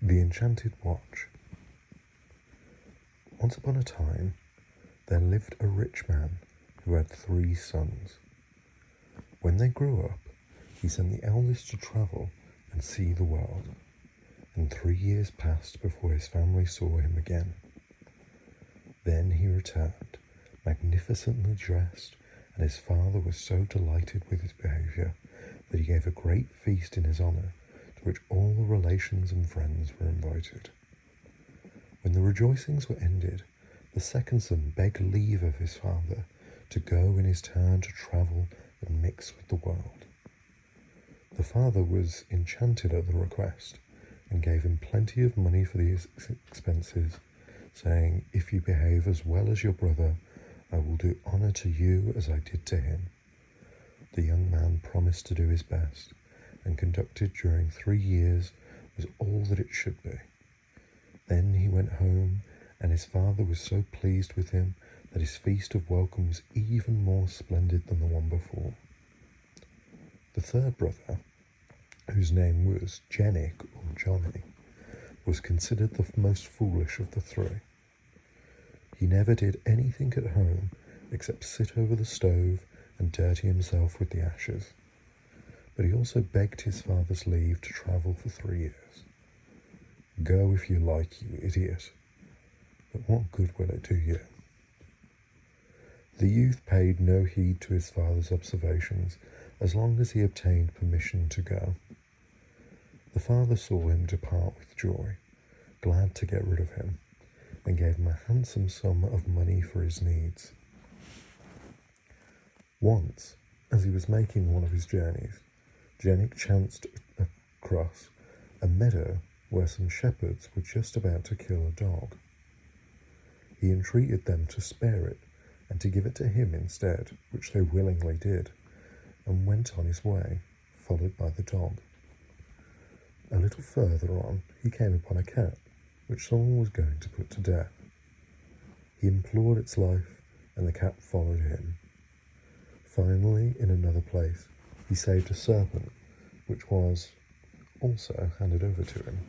The Enchanted Watch. Once upon a time, there lived a rich man who had 3 sons. When they grew up, he sent the eldest to travel and see the world, and 3 years passed before his family saw him again. Then he returned, magnificently dressed, and his father was so delighted with his behaviour that he gave a great feast in his honour, to which all the relations and friends were invited. When the rejoicings were ended, the second son begged leave of his father to go in his turn to travel and mix with the world. The father was enchanted at the request and gave him plenty of money for these expenses, saying, "If you behave as well as your brother, I will do honour to you as I did to him." The young man promised to do his best, and conducted during 3 years was all that it should be. Then he went home, and his father was so pleased with him that his feast of welcome was even more splendid than the one before. The third brother, whose name was Jennick or Johnny, was considered the most foolish of the 3. He never did anything at home except sit over the stove and dirty himself with the ashes. But he also begged his father's leave to travel for 3 years. "Go if you like, you idiot, but what good will it do you?" The youth paid no heed to his father's observations as long as he obtained permission to go. The father saw him depart with joy, glad to get rid of him, and gave him a handsome sum of money for his needs. Once, as he was making one of his journeys, Jennick chanced across a meadow where some shepherds were just about to kill a dog. He entreated them to spare it and to give it to him instead, which they willingly did, and went on his way, followed by the dog. A little further on, he came upon a cat, which someone was going to put to death. He implored its life, and the cat followed him. Finally, in another place, he saved a serpent, which was also handed over to him.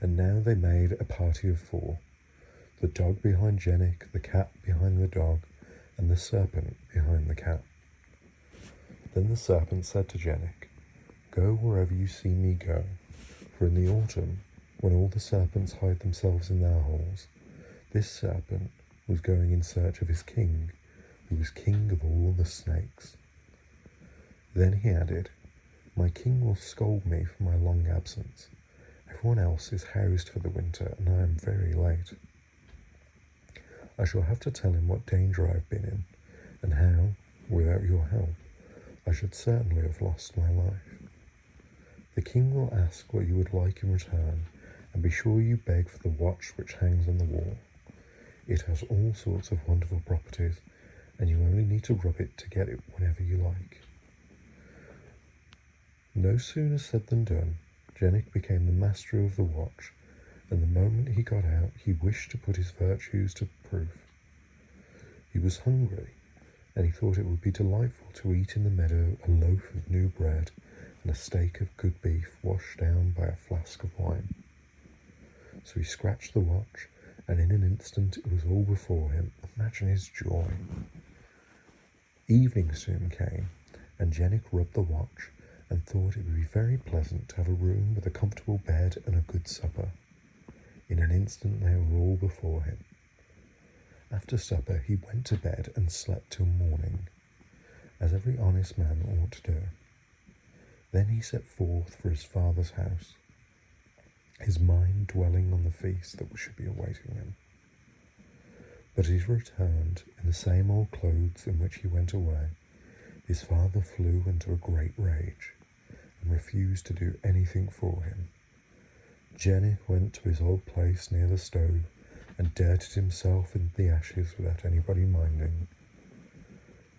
And now they made a party of 4, the dog behind Jennick, the cat behind the dog, and the serpent behind the cat. Then the serpent said to Jennick, "Go wherever you see me go, for in the autumn, when all the serpents hide themselves in their holes, this serpent was going in search of his king, who was king of all the snakes." Then he added, "My king will scold me for my long absence. Everyone else is housed for the winter, and I am very late. I shall have to tell him what danger I have been in, and how, without your help, I should certainly have lost my life. The king will ask what you would like in return, and be sure you beg for the watch which hangs on the wall. It has all sorts of wonderful properties, and you only need to rub it to get it whenever you like." No sooner said than done. Jennick became the master of the watch, and the moment he got out, he wished to put his virtues to proof. He was hungry, and he thought it would be delightful to eat in the meadow a loaf of new bread and a steak of good beef washed down by a flask of wine. So he scratched the watch, and in an instant it was all before him. Imagine his joy. Evening soon came, and Jennick rubbed the watch and thought it would be very pleasant to have a room with a comfortable bed and a good supper. In an instant they were all before him. After supper he went to bed and slept till morning, as every honest man ought to do. Then he set forth for his father's house, his mind dwelling on the feast that should be awaiting him. But as he returned in the same old clothes in which he went away, his father flew into a great rage and refused to do anything for him. Jennick went to his old place near the stove and dirtied himself in the ashes without anybody minding.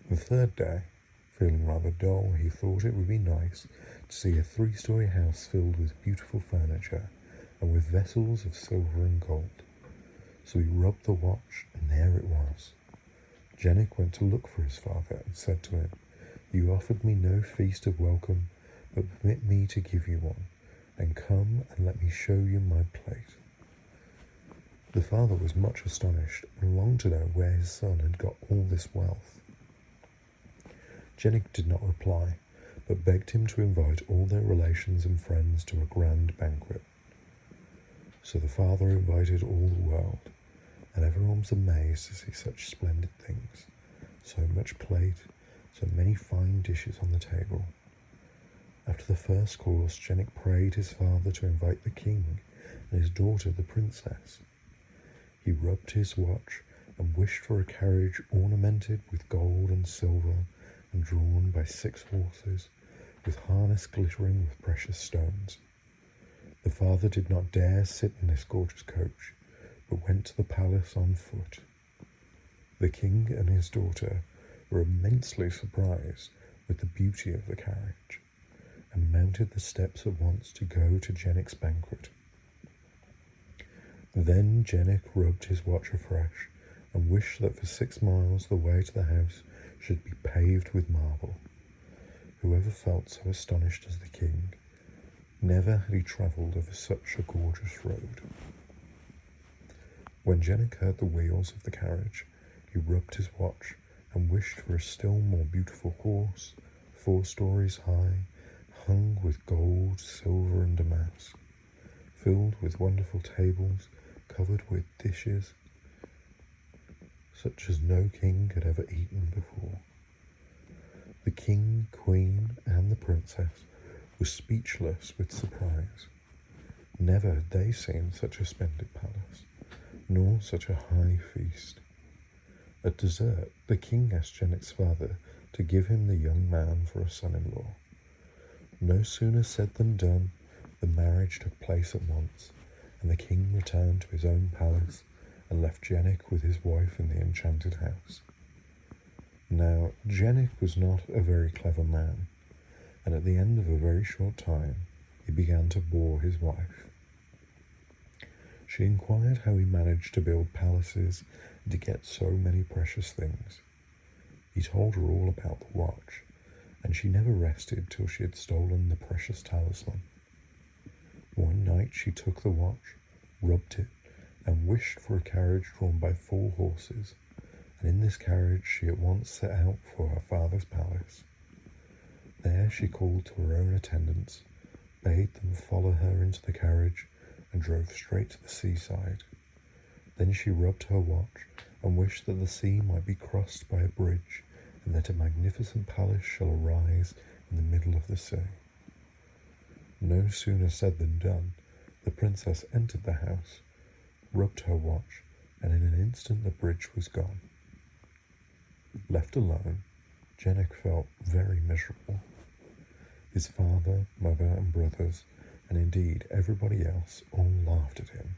The third day, feeling rather dull, he thought it would be nice to see a 3-story house filled with beautiful furniture and with vessels of silver and gold. So he rubbed the watch, and there it was. Jennick went to look for his father and said to him, "You offered me no feast of welcome, but permit me to give you one, and come and let me show you my plate." The father was much astonished and longed to know where his son had got all this wealth. Jenik did not reply, but begged him to invite all their relations and friends to a grand banquet. So the father invited all the world, and everyone was amazed to see such splendid things, so much plate, so many fine dishes on the table. After the first course, Jenik prayed his father to invite the king and his daughter, the princess. He rubbed his watch and wished for a carriage ornamented with gold and silver and drawn by 6 horses, with harness glittering with precious stones. The father did not dare sit in this gorgeous coach, but went to the palace on foot. The king and his daughter were immensely surprised with the beauty of the carriage, and mounted the steps at once to go to Jenik's banquet. Then Jenik rubbed his watch afresh, and wished that for 6 miles the way to the house should be paved with marble. Whoever felt so astonished as the king? Never had he travelled over such a gorgeous road. When Jenik heard the wheels of the carriage, he rubbed his watch and wished for a still more beautiful horse, 4 stories high, hung with gold, silver, and damask, filled with wonderful tables, covered with dishes such as no king had ever eaten before. The king, queen, and the princess were speechless with surprise. Never had they seen such a splendid palace, nor such a high feast. At dessert, the king asked Jenik's father to give him the young man for a son-in-law. No sooner said than done. The marriage took place at once, and the king returned to his own palace and left Jenik with his wife in the enchanted house. Now, Jenik was not a very clever man, and at the end of a very short time, he began to bore his wife. She inquired how he managed to build palaces and to get so many precious things. He told her all about the watch, and she never rested till she had stolen the precious talisman. One night she took the watch, rubbed it, and wished for a carriage drawn by 4 horses, and in this carriage she at once set out for her father's palace. There she called to her own attendants, bade them follow her into the carriage, and drove straight to the seaside. Then she rubbed her watch and wished that the sea might be crossed by a bridge, and that a magnificent palace shall arise in the middle of the sea. No sooner said than done. The princess entered the house, rubbed her watch, and in an instant the bridge was gone. Left alone, Jenik felt very miserable. His father, mother, and brothers, and indeed everybody else, all laughed at him.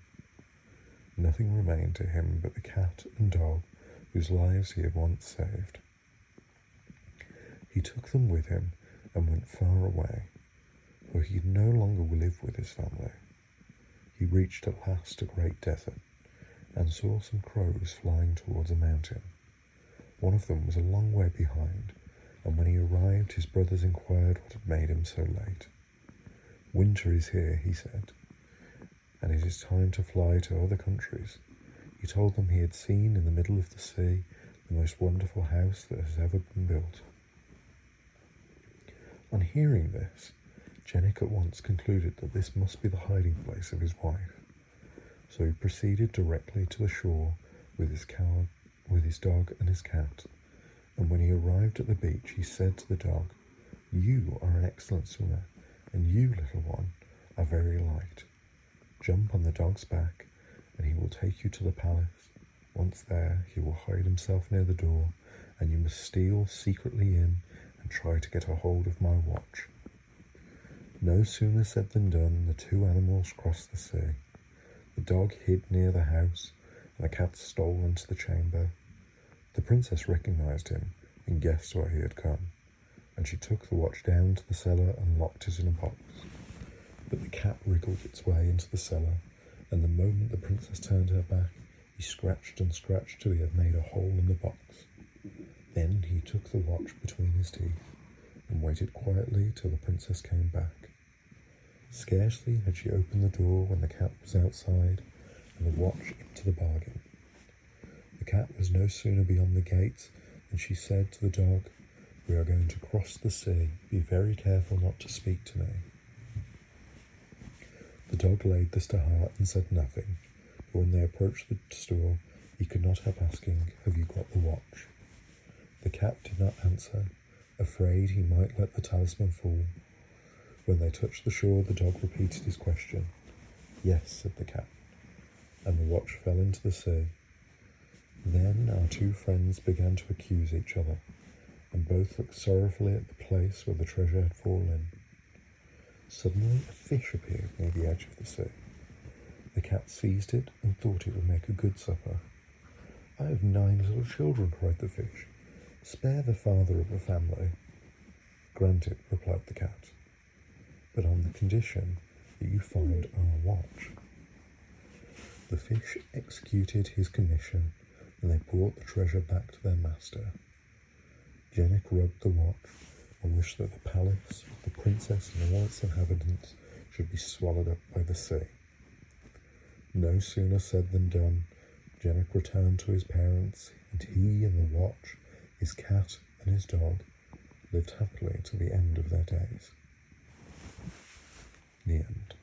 Nothing remained to him but the cat and dog whose lives he had once saved. He took them with him and went far away, for he could no longer live with his family. He reached at last a great desert, and saw some crows flying towards a mountain. One of them was a long way behind, and when he arrived his brothers inquired what had made him so late. "Winter is here," he said, "and it is time to fly to other countries." He told them he had seen in the middle of the sea the most wonderful house that has ever been built. On hearing this, Jenik at once concluded that this must be the hiding place of his wife. So he proceeded directly to the shore with his dog and his cat, and when he arrived at the beach he said to the dog, "You are an excellent swimmer, and you, little one, are very light. Jump on the dog's back, and he will take you to the palace. Once there, he will hide himself near the door, and you must steal secretly in and try to get a hold of my watch." No sooner said than done. The 2 animals crossed the sea. The dog hid near the house, and the cat stole into the chamber. The princess recognized him and guessed why he had come, and she took the watch down to the cellar and locked it in a box. But the cat wriggled its way into the cellar, and the moment the princess turned her back, he scratched and scratched till he had made a hole in the box. Then he took the watch between his teeth and waited quietly till the princess came back. Scarcely had she opened the door when the cat was outside, and the watch into the bargain. The cat was no sooner beyond the gates than she said to the dog, "We are going to cross the sea. Be very careful not to speak to me." The dog laid this to heart and said nothing, but when they approached the store, he could not help asking, "Have you got the watch?" The cat did not answer, afraid he might let the talisman fall. When they touched the shore, the dog repeated his question. "Yes," said the cat, and the watch fell into the sea. Then our two friends began to accuse each other, and both looked sorrowfully at the place where the treasure had fallen. Suddenly a fish appeared near the edge of the sea. The cat seized it and thought it would make a good supper. "I have 9 little children," cried the fish. "Spare the father of the family." "Granted," replied the cat, "but on the condition that you find our watch." The fish executed his commission, and they brought the treasure back to their master. Jenik rubbed the watch and wished that the palace, the princess and all its inhabitants should be swallowed up by the sea. No sooner said than done. Jenik returned to his parents, and he and the watch, his cat and his dog, lived happily to the end of their days. The end.